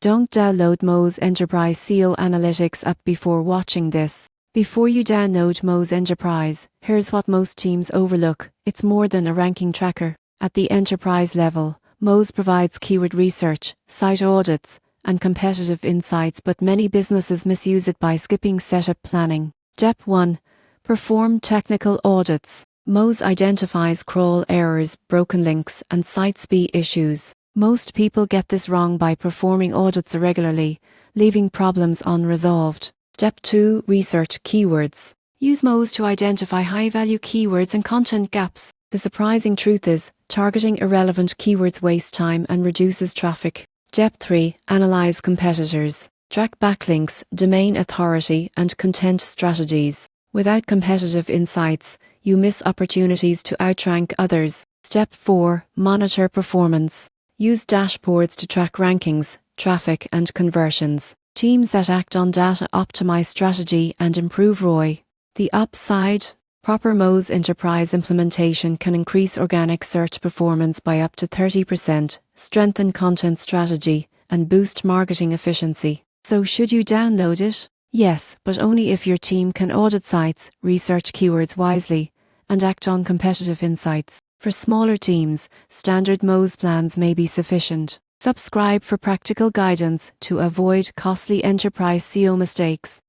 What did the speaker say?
Don't download Moz Enterprise SEO Analytics app before watching this. Before you download Moz Enterprise, here's what most teams overlook. It's more than a ranking tracker. At the enterprise level, Moz provides keyword research, site audits, and competitive insights, but many businesses misuse it by skipping setup planning. Step 1. Perform technical audits. Moz identifies crawl errors, broken links, and site speed issues. Most people get this wrong by performing audits irregularly, leaving problems unresolved. Step 2. Research keywords. Use Moz to identify high-value keywords and content gaps. The surprising truth is, targeting irrelevant keywords wastes time and reduces traffic. Step 3. Analyze competitors. Track backlinks, domain authority, and content strategies. Without competitive insights, you miss opportunities to outrank others. Step 4. Monitor performance. Use dashboards to track rankings, traffic, and conversions. Teams that act on data optimize strategy and improve ROI. The upside: proper Moz Enterprise implementation can increase organic search performance by up to 30%, strengthen content strategy, and boost marketing efficiency. So should you download it? Yes, but only if your team can audit sites, research keywords wisely, and act on competitive insights. For smaller teams, standard Moz plans may be sufficient. Subscribe for practical guidance to avoid costly enterprise SEO mistakes.